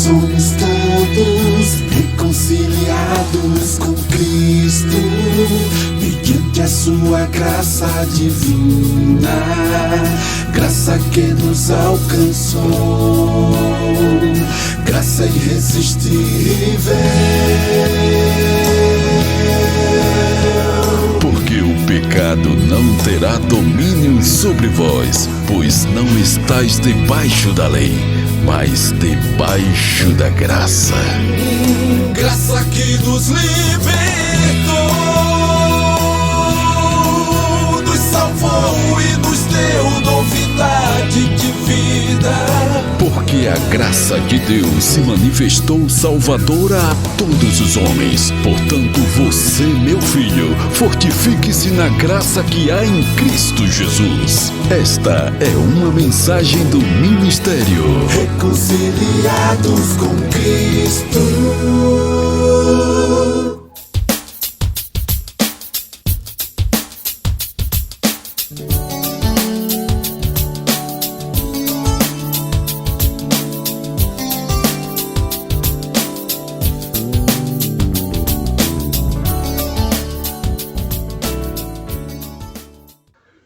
Somos todos reconciliados com Cristo, mediante a sua graça divina, graça que nos alcançou, graça irresistível. Porque o pecado não terá domínio sobre vós, pois não estáis debaixo da lei, mas debaixo da graça. Graça que nos libertou, nos salvou e nos deu novidade de vida. Porque a graça de Deus se manifestou salvadora a todos os homens. Portanto, você, meu filho, fortifique-se na graça que há em Cristo Jesus. Esta é uma mensagem do ministério Reconciliados com Cristo.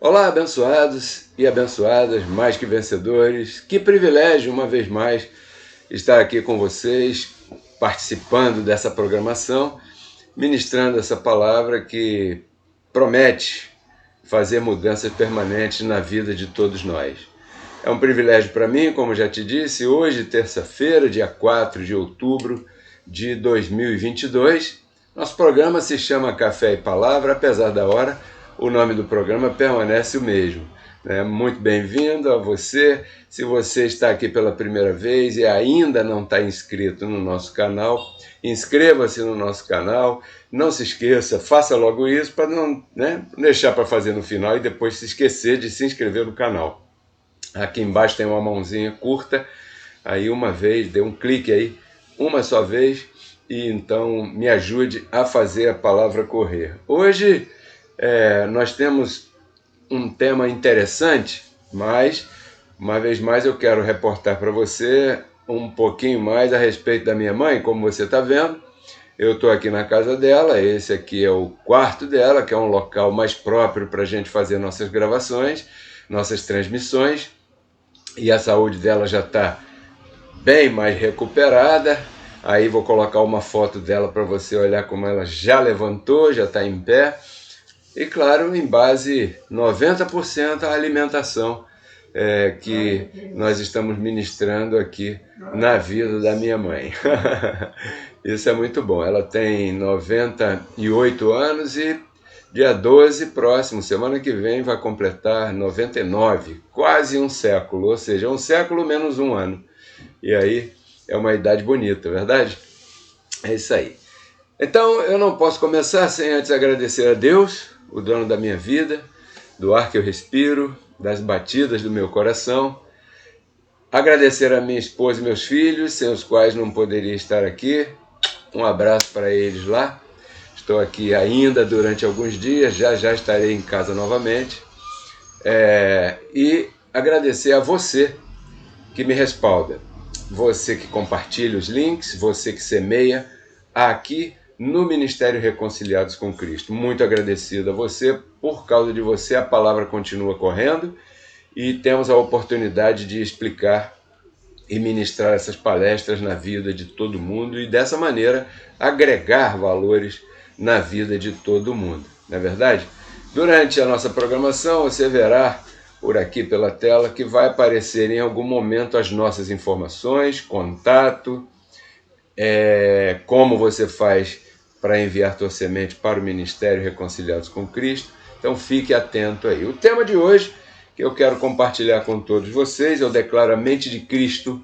Olá, abençoados e abençoadas, mais que vencedores. Que privilégio, uma vez mais, estar aqui com vocês, participando dessa programação, ministrando essa palavra que promete fazer mudanças permanentes na vida de todos nós. É um privilégio para mim, como já te disse, hoje, terça-feira, dia 4 de outubro de 2022. Nosso programa se chama Café e Palavra, apesar da hora, o nome do programa permanece o mesmo. Muito bem-vindo a você. Se você está aqui pela primeira vez e ainda não está inscrito no nosso canal, inscreva-se no nosso canal. Não se esqueça, faça logo isso para não deixar para fazer no final e depois se esquecer de se inscrever no canal. Aqui embaixo tem uma mãozinha curta, aí uma vez, dê um clique aí, uma só vez, e então me ajude a fazer a palavra correr. Hoje nós temos um tema interessante, mas uma vez mais eu quero reportar para você um pouquinho mais a respeito da minha mãe. Como você está vendo, eu estou aqui na casa dela, esse aqui é o quarto dela, que é um local mais próprio para a gente fazer nossas gravações, nossas transmissões, e a saúde dela já está bem mais recuperada. Aí vou colocar uma foto dela para você olhar como ela já levantou, já está em pé. E claro, em base 90% à alimentação que nós estamos ministrando aqui na vida da minha mãe. Isso é muito bom. Ela tem 98 anos e dia 12 próximo, semana que vem, vai completar 99, quase um século, ou seja, um século menos um ano. E aí é uma idade bonita, verdade? É isso aí. Então eu não posso começar sem antes agradecer a Deus, o dono da minha vida, do ar que eu respiro, das batidas do meu coração. Agradecer a minha esposa e meus filhos, sem os quais não poderia estar aqui. Um abraço para eles lá. Estou aqui ainda durante alguns dias, já estarei em casa novamente. E agradecer a você que me respalda, você que compartilha os links, você que semeia aqui no Ministério Reconciliados com Cristo. Muito agradecido a você. Por causa de você, a palavra continua correndo e temos a oportunidade de explicar e ministrar essas palestras na vida de todo mundo e dessa maneira agregar valores na vida de todo mundo. Não é verdade? Durante a nossa programação, você verá por aqui pela tela que vai aparecer em algum momento as nossas informações, contato, como você faz para enviar tua semente para o Ministério Reconciliados com Cristo. Então fique atento aí. O tema de hoje que eu quero compartilhar com todos vocês, eu declaro a mente de Cristo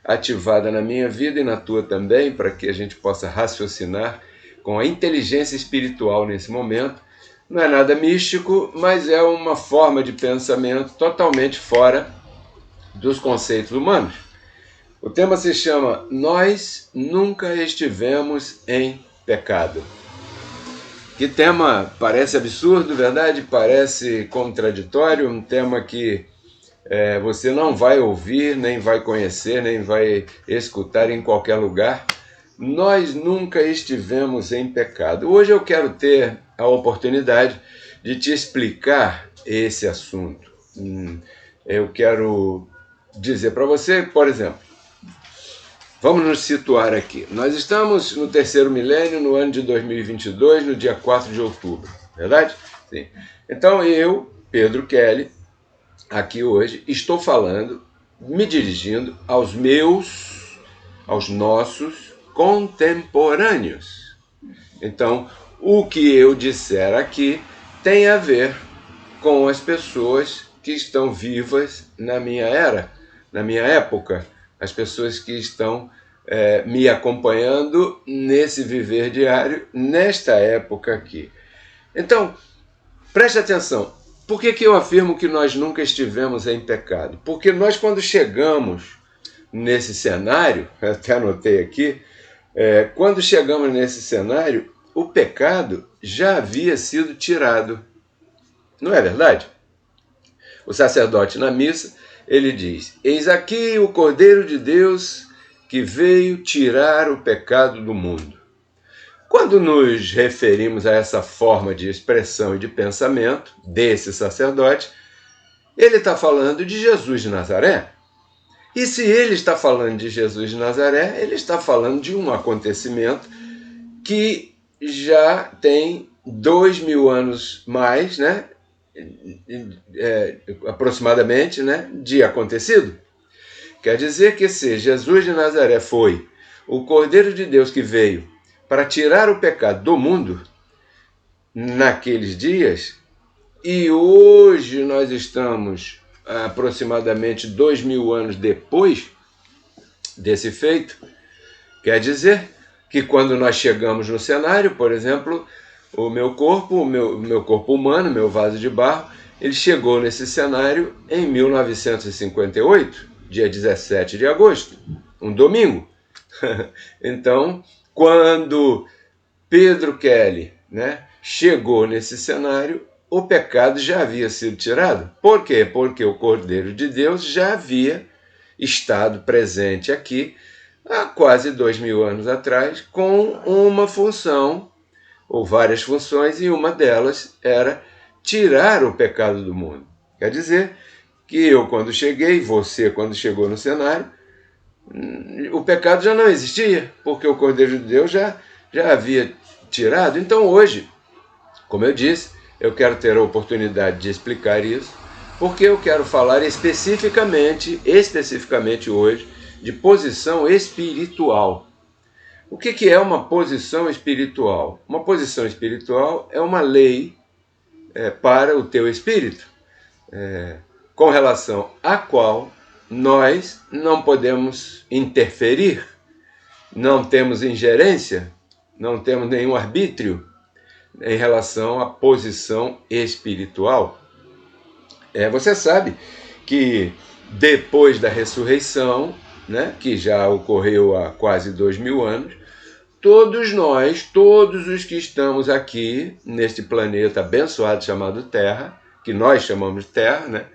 ativada na minha vida e na tua também, para que a gente possa raciocinar com a inteligência espiritual nesse momento. Não é nada místico, mas é uma forma de pensamento totalmente fora dos conceitos humanos. O tema se chama Nós Nunca Estivemos em Pecado. Que tema parece absurdo, verdade? Parece contraditório, um tema que você não vai ouvir, nem vai conhecer, nem vai escutar em qualquer lugar. Nós nunca estivemos em pecado. Hoje eu quero ter a oportunidade de te explicar esse assunto. Eu quero dizer para você, por exemplo, vamos nos situar aqui. Nós estamos no terceiro milênio, no ano de 2022, no dia 4 de outubro, verdade? Sim. Então eu, Pedro Kelly, aqui hoje, estou falando, me dirigindo aos nossos contemporâneos. Então, o que eu disser aqui tem a ver com as pessoas que estão vivas na minha era, na minha época, as pessoas que estão me acompanhando nesse viver diário, nesta época aqui. Então, preste atenção. Por que eu afirmo que nós nunca estivemos em pecado? Porque nós, quando chegamos nesse cenário, eu até anotei aqui, quando chegamos nesse cenário, o pecado já havia sido tirado. Não é verdade? O sacerdote na missa, ele diz: eis aqui o Cordeiro de Deus que veio tirar o pecado do mundo. Quando nos referimos a essa forma de expressão e de pensamento desse sacerdote, ele está falando de Jesus de Nazaré. E se ele está falando de Jesus de Nazaré, ele está falando de um acontecimento que já tem 2000 anos mais, né? Aproximadamente, né? De acontecido. Quer dizer que se Jesus de Nazaré foi o Cordeiro de Deus que veio para tirar o pecado do mundo naqueles dias, e hoje nós estamos aproximadamente 2000 anos depois desse feito, quer dizer que quando nós chegamos no cenário, por exemplo, o meu corpo humano, meu vaso de barro, ele chegou nesse cenário em 1958, dia 17 de agosto, um domingo. Então, quando Pedro Kelly, né, chegou nesse cenário, o pecado já havia sido tirado. Por quê? Porque o Cordeiro de Deus já havia estado presente aqui há quase 2000 anos atrás, com uma função, ou várias funções, e uma delas era tirar o pecado do mundo. Quer dizer que eu, quando cheguei, você, quando chegou no cenário, o pecado já não existia, porque o Cordeiro de Deus já havia tirado. Então hoje, como eu disse, eu quero ter a oportunidade de explicar isso, porque eu quero falar especificamente hoje, de posição espiritual. O que é uma posição espiritual? Uma posição espiritual é uma lei para o teu espírito, com relação à qual nós não podemos interferir, não temos ingerência, não temos nenhum arbítrio em relação à posição espiritual. Você sabe que depois da ressurreição, né, que já ocorreu há quase 2000 anos, todos nós, todos os que estamos aqui neste planeta abençoado chamado Terra, que nós chamamos de Terra, né?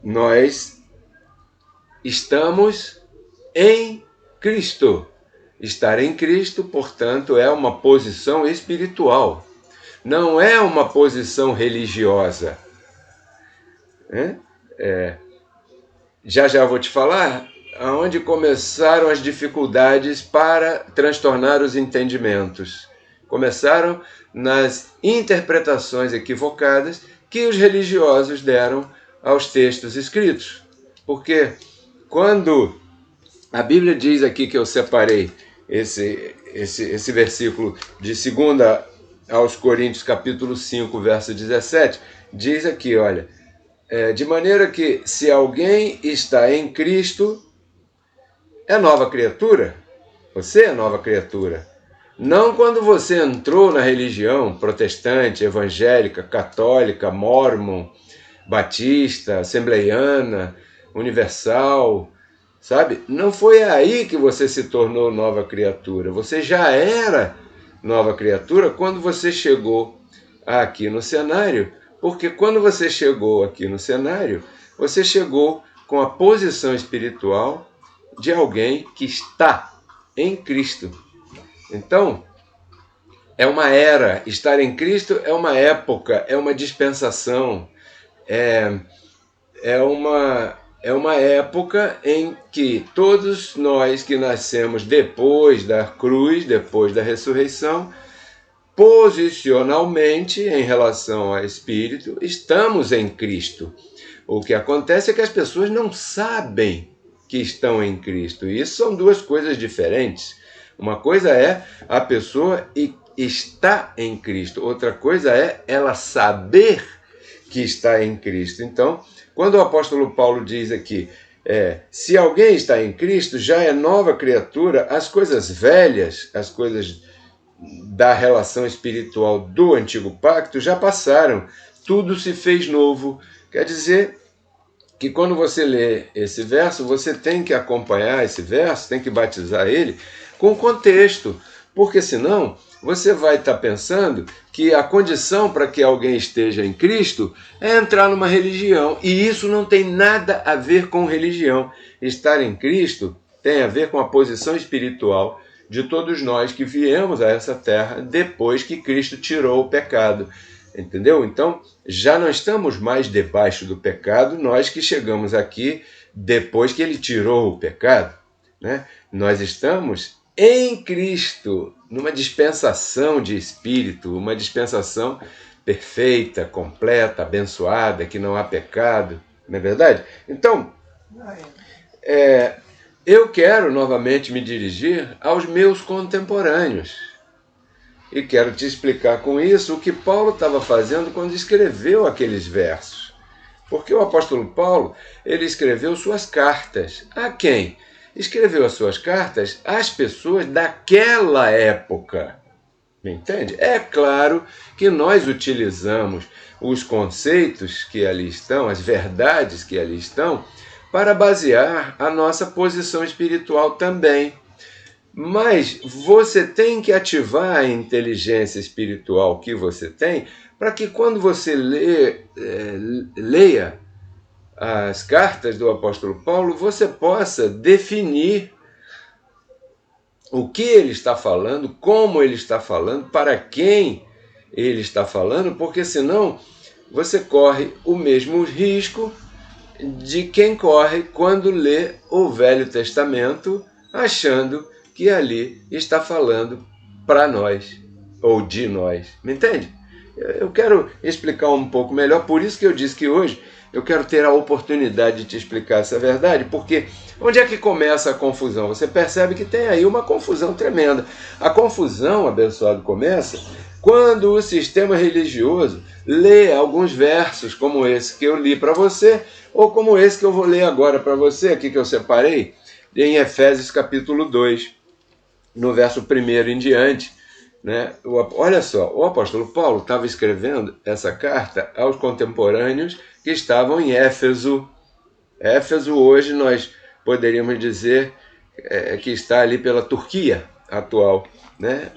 Nós estamos em Cristo. Estar em Cristo, portanto, é uma posição espiritual. Não é uma posição religiosa. Já vou te falar aonde começaram as dificuldades para transtornar os entendimentos. Começaram nas interpretações equivocadas que os religiosos deram aos textos escritos. Porque quando a Bíblia diz aqui, que eu separei esse versículo de 2 aos Coríntios, capítulo 5, verso 17, diz aqui, olha, de maneira que se alguém está em Cristo, é nova criatura. Você é nova criatura. Não quando você entrou na religião protestante, evangélica, católica, mórmon, batista, assembleiana, universal, sabe? Não foi aí que você se tornou nova criatura. Você já era nova criatura quando você chegou aqui no cenário Porque quando você chegou aqui no cenário, você chegou com a posição espiritual de alguém que está em Cristo. Então, é uma era, estar em Cristo é uma época, é uma dispensação, é uma época em que todos nós que nascemos depois da cruz, depois da ressurreição, posicionalmente em relação ao Espírito, estamos em Cristo. O que acontece é que as pessoas não sabem que estão em Cristo. E isso são duas coisas diferentes. Uma coisa é a pessoa está em Cristo. Outra coisa é ela saber que está em Cristo. Então, quando o apóstolo Paulo diz aqui, se alguém está em Cristo, já é nova criatura, as coisas velhas, as coisas da relação espiritual do antigo pacto já passaram. Tudo se fez novo. Quer dizer que quando você lê esse verso, você tem que acompanhar esse verso, tem que batizar ele com contexto, porque senão você vai estar pensando que a condição para que alguém esteja em Cristo é entrar numa religião, e isso não tem nada a ver com religião. Estar em Cristo tem a ver com a posição espiritual de todos nós que viemos a essa terra depois que Cristo tirou o pecado. Entendeu? Então, já não estamos mais debaixo do pecado, nós que chegamos aqui depois que ele tirou o pecado, né? Nós estamos em Cristo, numa dispensação de espírito, uma dispensação perfeita, completa, abençoada, que não há pecado, não é verdade? Então, eu quero novamente me dirigir aos meus contemporâneos. E quero te explicar com isso o que Paulo estava fazendo quando escreveu aqueles versos. Porque o apóstolo Paulo, ele escreveu suas cartas. A quem? Escreveu as suas cartas às pessoas daquela época. Me entende? É claro que nós utilizamos os conceitos que ali estão, as verdades que ali estão, para basear a nossa posição espiritual também. Mas você tem que ativar a inteligência espiritual que você tem para que quando você leia as cartas do apóstolo Paulo, você possa definir o que ele está falando, como ele está falando, para quem ele está falando, porque senão você corre o mesmo risco de quem corre quando lê o Velho Testamento achando que ali está falando para nós, ou de nós. Me entende? Eu quero explicar um pouco melhor, por isso que eu disse que hoje eu quero ter a oportunidade de te explicar essa verdade, porque onde é que começa a confusão? Você percebe que tem aí uma confusão tremenda. A confusão, abençoado, começa quando o sistema religioso lê alguns versos como esse que eu li para você, ou como esse que eu vou ler agora para você, aqui que eu separei, em Efésios capítulo 2. No verso 1 em diante, né? Olha só, o apóstolo Paulo estava escrevendo essa carta aos contemporâneos que estavam em Éfeso. Éfeso hoje nós poderíamos dizer que está ali pela Turquia atual, né?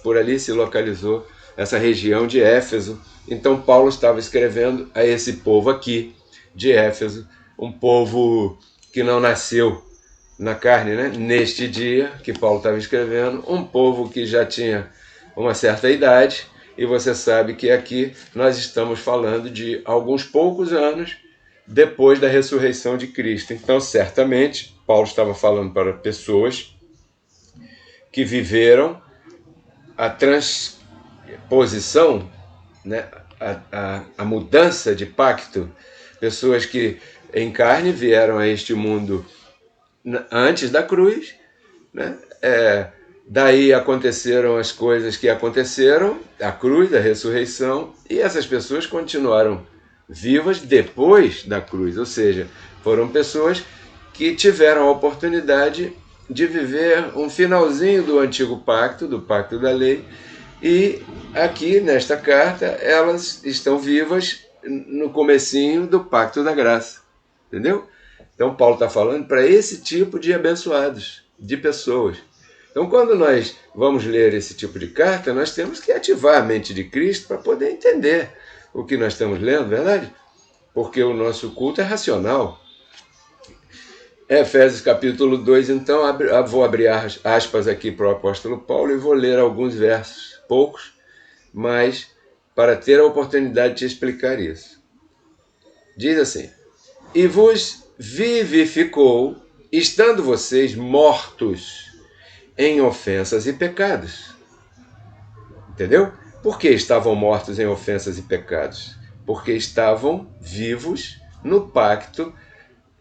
Por ali se localizou essa região de Éfeso. Então Paulo estava escrevendo a esse povo aqui de Éfeso, um povo que não nasceu na carne, né? Neste dia que Paulo estava escrevendo, um povo que já tinha uma certa idade, e você sabe que aqui nós estamos falando de alguns poucos anos depois da ressurreição de Cristo. Então, certamente, Paulo estava falando para pessoas que viveram a transposição, né? a mudança de pacto, pessoas que em carne vieram a este mundo antes da cruz, né? Daí aconteceram as coisas que aconteceram, a cruz, a ressurreição, e essas pessoas continuaram vivas depois da cruz, ou seja, foram pessoas que tiveram a oportunidade de viver um finalzinho do antigo pacto, do pacto da lei, e aqui nesta carta elas estão vivas no comecinho do pacto da graça, entendeu? Então Paulo está falando para esse tipo de abençoados, de pessoas. Então quando nós vamos ler esse tipo de carta, nós temos que ativar a mente de Cristo para poder entender o que nós estamos lendo, verdade? Porque o nosso culto é racional. Efésios capítulo 2, então, vou abrir aspas aqui para o apóstolo Paulo e vou ler alguns versos, poucos, mas para ter a oportunidade de te explicar isso. Diz assim: e vos vivificou, estando vocês mortos em ofensas e pecados. Entendeu? Por que estavam mortos em ofensas e pecados? Porque estavam vivos no pacto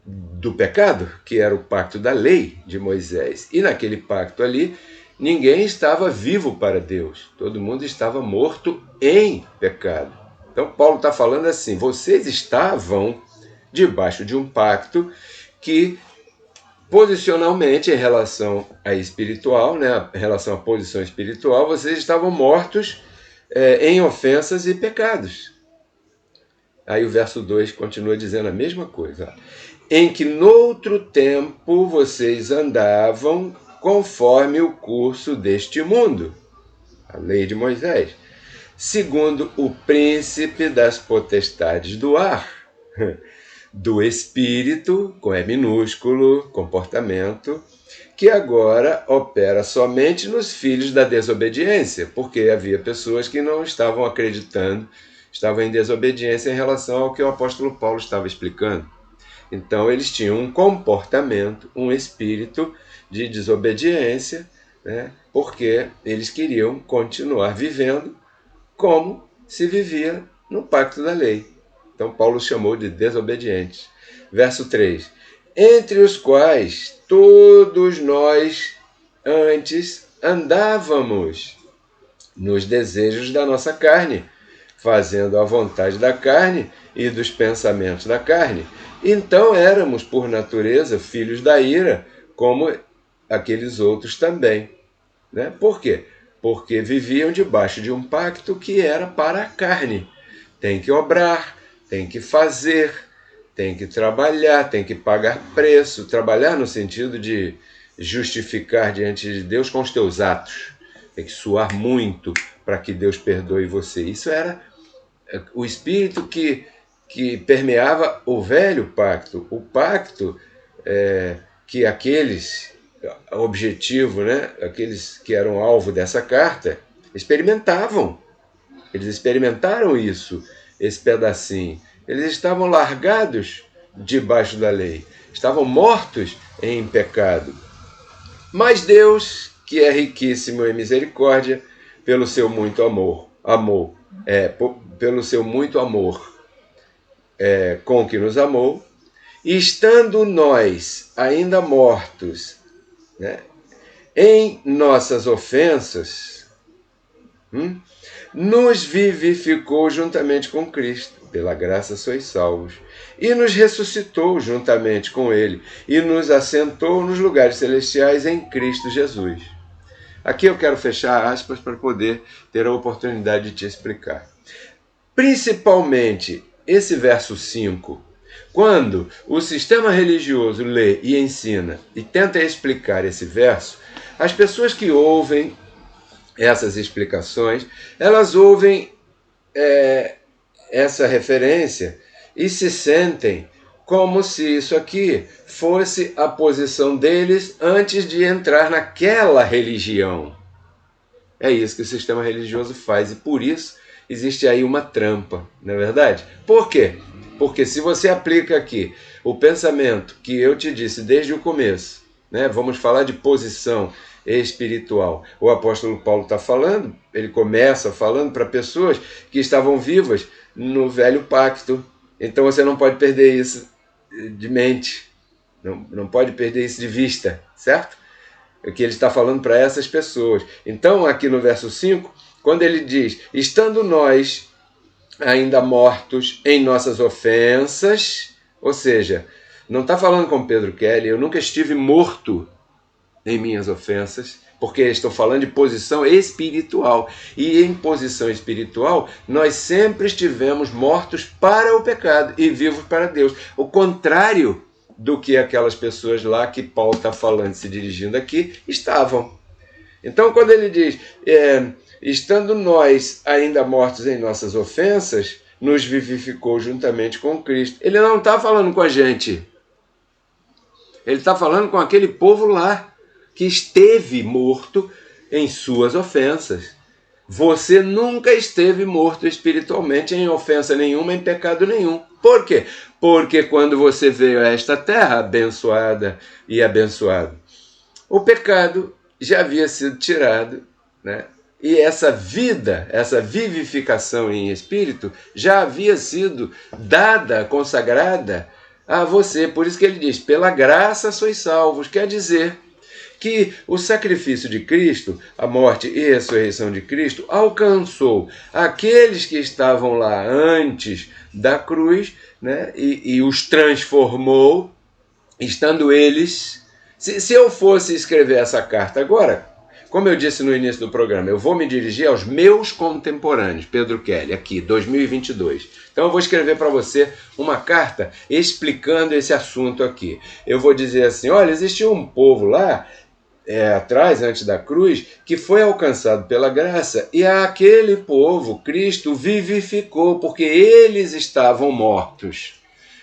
do pecado, que era o pacto da lei de Moisés. E naquele pacto ali, ninguém estava vivo para Deus. Todo mundo estava morto em pecado. Então Paulo está falando assim: vocês estavam debaixo de um pacto que, posicionalmente, em relação à espiritual, né, em relação à posição espiritual, vocês estavam mortos em ofensas e pecados. Aí o verso 2 continua dizendo a mesma coisa. Em que noutro tempo vocês andavam conforme o curso deste mundo, a lei de Moisés, segundo o príncipe das potestades do ar, do espírito, com E minúsculo, comportamento, que agora opera somente nos filhos da desobediência, porque havia pessoas que não estavam acreditando, estavam em desobediência em relação ao que o apóstolo Paulo estava explicando. Então eles tinham um comportamento, um espírito de desobediência, né, porque eles queriam continuar vivendo como se vivia no pacto da lei. Então Paulo chamou de desobedientes. Verso 3. Entre os quais todos nós antes andávamos nos desejos da nossa carne, fazendo a vontade da carne e dos pensamentos da carne. Então éramos, por natureza, filhos da ira, como aqueles outros também. Né? Por quê? Porque viviam debaixo de um pacto que era para a carne. Tem que obrar, tem que fazer, tem que trabalhar, tem que pagar preço. Trabalhar no sentido de justificar diante de Deus com os teus atos. Tem que suar muito para que Deus perdoe você. Isso era o espírito que permeava o velho pacto. O pacto que aqueles, objetivo, né, aqueles que eram alvo dessa carta, experimentavam. Eles experimentaram isso, esse pedacinho. Eles estavam largados debaixo da lei. Estavam mortos em pecado. Mas Deus, que é riquíssimo em misericórdia, pelo seu muito amor, pelo seu muito amor com que nos amou, e estando nós ainda mortos, né, em nossas ofensas, nos vivificou juntamente com Cristo. Pela graça sois salvos. E nos ressuscitou juntamente com Ele, e nos assentou nos lugares celestiais em Cristo Jesus. Aqui eu quero fechar aspas para poder ter a oportunidade de te explicar. Principalmente esse verso 5, quando o sistema religioso lê e ensina e tenta explicar esse verso, as pessoas que ouvem essas explicações, elas ouvem essa referência e se sentem como se isso aqui fosse a posição deles antes de entrar naquela religião. É isso que o sistema religioso faz e por isso existe aí uma trampa, não é verdade? Por quê? Porque se você aplica aqui o pensamento que eu te disse desde o começo, né, vamos falar de posição espiritual. O apóstolo Paulo está falando, ele começa falando para pessoas que estavam vivas no velho pacto. Então você não pode perder isso de mente, não pode perder isso de vista, certo? É o que ele está falando para essas pessoas. Então aqui no verso 5, quando ele diz, estando nós ainda mortos em nossas ofensas, ou seja, não está falando com Pedro Kelly, eu nunca estive morto em minhas ofensas, porque estou falando de posição espiritual. E em posição espiritual, nós sempre estivemos mortos para o pecado e vivos para Deus. O contrário do que aquelas pessoas lá que Paulo está falando, se dirigindo aqui, estavam. Então, quando ele diz, estando nós ainda mortos em nossas ofensas, nos vivificou juntamente com Cristo. Ele não está falando com a gente. Ele está falando com aquele povo lá, que esteve morto em suas ofensas. Você nunca esteve morto espiritualmente em ofensa nenhuma, em pecado nenhum. Por quê? Porque quando você veio a esta terra abençoada e abençoado, o pecado já havia sido tirado, né? E essa vida, essa vivificação em espírito já havia sido dada, consagrada a você. Por isso que ele diz, pela graça sois salvos. Quer dizer que o sacrifício de Cristo, a morte e a ressurreição de Cristo, alcançou aqueles que estavam lá antes da cruz, né? E os transformou, estando eles... Se eu fosse escrever essa carta agora, como eu disse no início do programa, eu vou me dirigir aos meus contemporâneos, Pedro Kelly, aqui, 2022. Então eu vou escrever para você uma carta explicando esse assunto aqui. Eu vou dizer assim, olha, existia um povo lá, atrás, antes da cruz, que foi alcançado pela graça, e aquele povo, Cristo vivificou, porque eles estavam mortos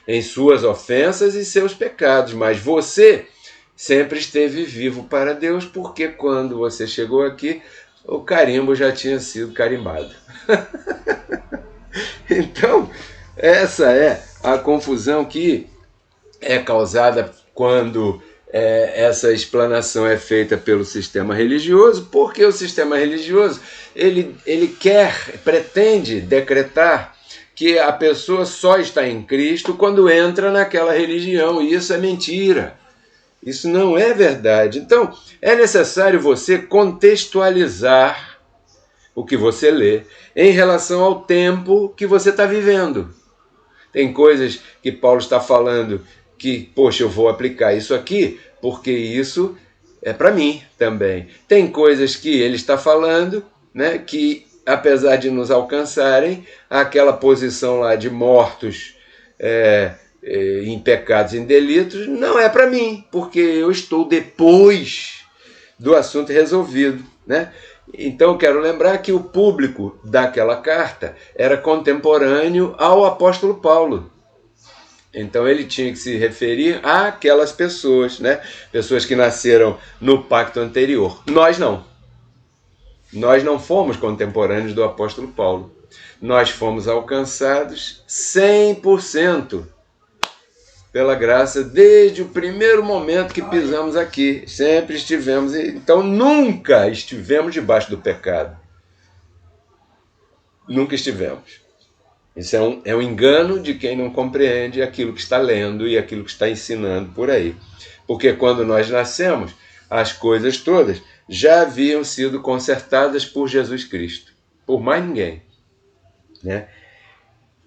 em suas ofensas e seus pecados, mas você sempre esteve vivo para Deus, porque quando você chegou aqui, o carimbo já tinha sido carimbado. Então, essa é a confusão que é causada quando essa explanação é feita pelo sistema religioso, porque o sistema religioso ele pretende decretar que a pessoa só está em Cristo quando entra naquela religião, e isso é mentira. Isso não é verdade. Então, é necessário você contextualizar o que você lê em relação ao tempo que você está vivendo. Tem coisas que Paulo está falando que, poxa, eu vou aplicar isso aqui porque isso é para mim também. Tem coisas que ele está falando, né, que, apesar de nos alcançarem, aquela posição lá de mortos, em pecados e em delitos, não é para mim, porque eu estou depois do assunto resolvido, né? Então, quero lembrar que o público daquela carta era contemporâneo ao apóstolo Paulo. Então, ele tinha que se referir àquelas pessoas, né? Pessoas que nasceram no pacto anterior. Nós não. Nós não fomos contemporâneos do apóstolo Paulo. Nós fomos alcançados 100%. Pela graça, desde o primeiro momento que pisamos aqui. Sempre estivemos, então nunca estivemos debaixo do pecado. Nunca estivemos. Isso é um engano de quem não compreende aquilo que está lendo e aquilo que está ensinando por aí. Porque quando nós nascemos, as coisas todas já haviam sido consertadas por Jesus Cristo. Por mais ninguém, né?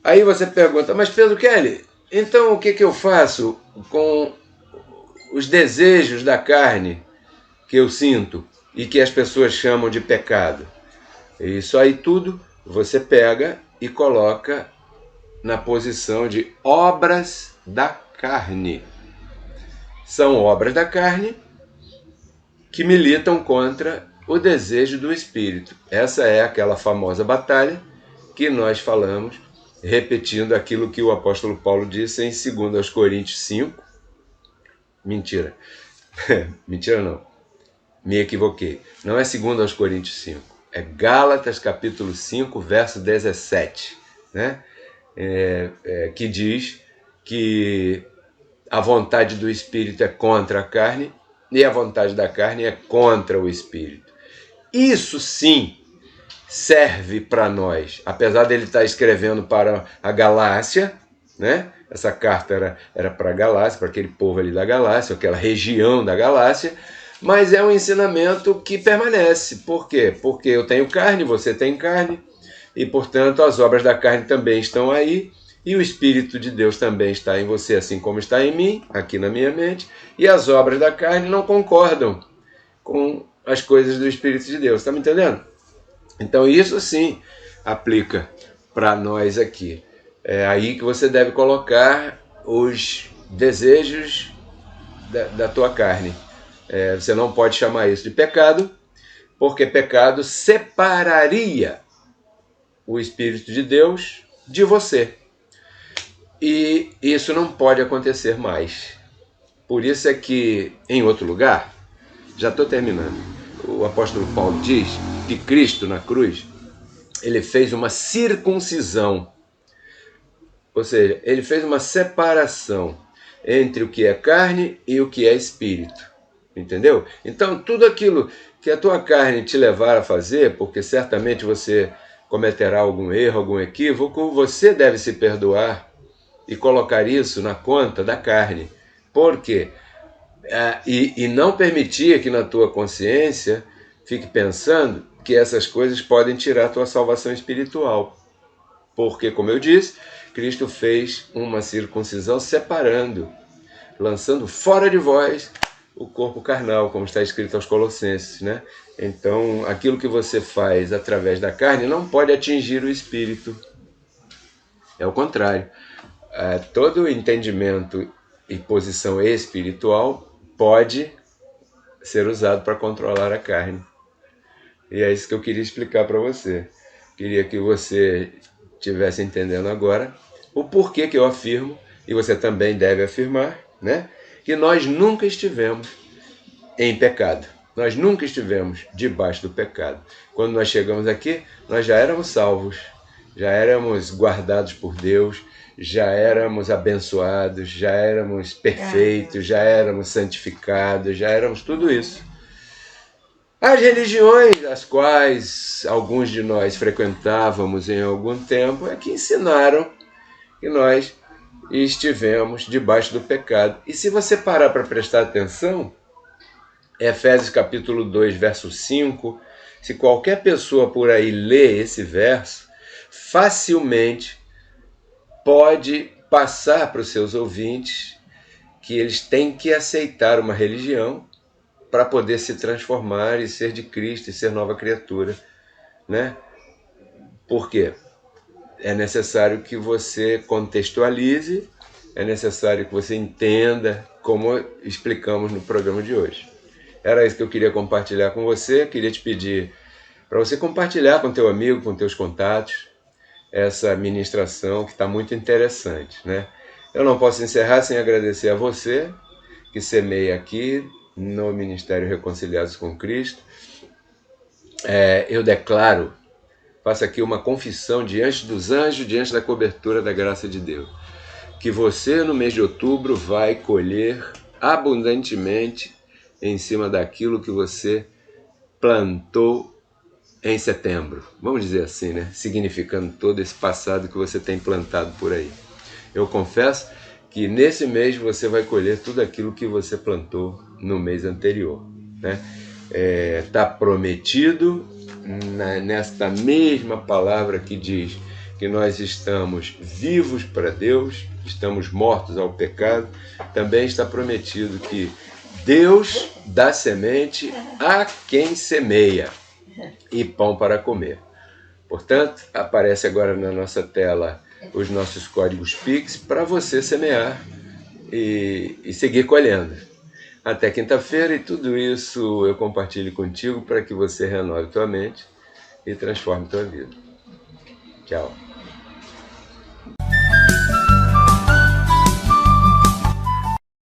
Aí você pergunta, mas Pedro Kelly, então o que eu faço com os desejos da carne que eu sinto e que as pessoas chamam de pecado? Isso aí tudo você pega e coloca na posição de obras da carne. São obras da carne que militam contra o desejo do Espírito. Essa é aquela famosa batalha que nós falamos, repetindo aquilo que o apóstolo Paulo disse em 2 Coríntios 5. Mentira. Mentira não. Me equivoquei. Não é 2 Coríntios 5. É Gálatas capítulo 5, verso 17. Né? Que diz que a vontade do Espírito é contra a carne e a vontade da carne é contra o Espírito. Isso sim serve para nós, apesar dele estar escrevendo para a Galácia, né? Essa carta era para a Galácia, para aquele povo ali da Galácia, aquela região da Galácia, mas é um ensinamento que permanece. Por quê? Porque eu tenho carne, você tem carne, e portanto as obras da carne também estão aí, e o Espírito de Deus também está em você, assim como está em mim, aqui na minha mente, e as obras da carne não concordam com as coisas do Espírito de Deus. Está me entendendo? Então isso sim aplica para nós aqui. É aí que você deve colocar os desejos da tua carne. Você não pode chamar isso de pecado, porque pecado separaria o Espírito de Deus de você. E isso não pode acontecer mais. Por isso é que, em outro lugar, já estou terminando, o apóstolo Paulo diz que Cristo na cruz, ele fez uma circuncisão. Ou seja, ele fez uma separação entre o que é carne e o que é espírito. Entendeu? Então, tudo aquilo que a tua carne te levar a fazer, porque certamente você cometerá algum erro, algum equívoco, você deve se perdoar e colocar isso na conta da carne. Por quê? E não permitir que na tua consciência fique pensando que essas coisas podem tirar a tua salvação espiritual. Porque, como eu disse, Cristo fez uma circuncisão separando, lançando fora de vós o corpo carnal, como está escrito aos Colossenses, né? Então, aquilo que você faz através da carne não pode atingir o espírito. É o contrário. Todo entendimento e posição espiritual pode ser usado para controlar a carne. E é isso que eu queria explicar para você. Queria que você estivesse entendendo agora o porquê que eu afirmo, e você também deve afirmar, né? Que nós nunca estivemos em pecado. Nós nunca estivemos debaixo do pecado. Quando nós chegamos aqui, nós já éramos salvos, já éramos guardados por Deus, já éramos abençoados, já éramos perfeitos, já éramos santificados, já éramos tudo isso. As religiões, as quais alguns de nós frequentávamos em algum tempo, é que ensinaram que nós estivemos debaixo do pecado. E se você parar para prestar atenção, Efésios capítulo 2, verso 5, se qualquer pessoa por aí lê esse verso, facilmente pode passar para os seus ouvintes que eles têm que aceitar uma religião para poder se transformar e ser de Cristo e ser nova criatura, né? Por quê? É necessário que você contextualize, é necessário que você entenda, como explicamos no programa de hoje. Era isso que eu queria compartilhar com você. Queria te pedir para você compartilhar com teu amigo, com teus contatos, essa ministração que está muito interessante, né? Eu não posso encerrar sem agradecer a você que semeia aqui no Ministério Reconciliados com Cristo. Eu declaro, faço aqui uma confissão diante dos anjos, diante da cobertura da graça de Deus, que você no mês de outubro vai colher abundantemente em cima daquilo que você plantou em setembro. Vamos dizer assim, né? Significando todo esse passado que você tem plantado por aí. Eu confesso que nesse mês você vai colher tudo aquilo que você plantou no mês anterior, né? Está prometido nesta mesma palavra que diz que nós estamos vivos para Deus, estamos mortos ao pecado. Também está prometido que Deus dá semente a quem semeia e pão para comer. Portanto, aparece agora na nossa tela os nossos códigos Pix para você semear e seguir colhendo. Até quinta-feira, e tudo isso eu compartilho contigo para que você renove tua mente e transforme tua vida. Tchau.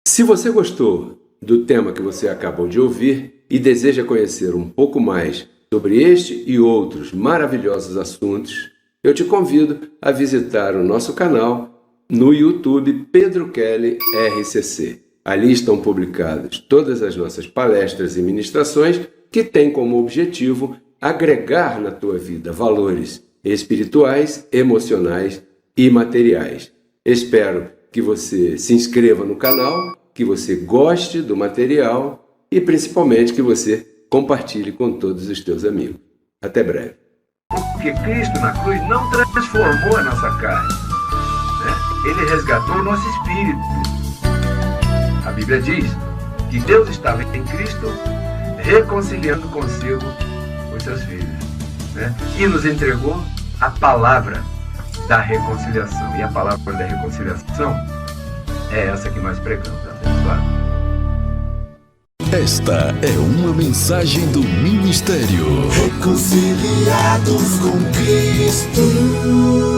Se você gostou do tema que você acabou de ouvir e deseja conhecer um pouco mais sobre este e outros maravilhosos assuntos, eu te convido a visitar o nosso canal no YouTube Pedro Kelly RCC. Ali estão publicadas todas as nossas palestras e ministrações que têm como objetivo agregar na tua vida valores espirituais, emocionais e materiais. Espero que você se inscreva no canal, que você goste do material e principalmente que você compartilhe com todos os teus amigos. Até breve. Porque Cristo na cruz não transformou a nossa carne, né? Ele resgatou o nosso espírito. A Bíblia diz que Deus estava em Cristo reconciliando consigo os seus filhos, né? E nos entregou a palavra da reconciliação. E a palavra da reconciliação é essa que nós pregamos, abençoado. Esta é uma mensagem do Ministério Reconciliados com Cristo.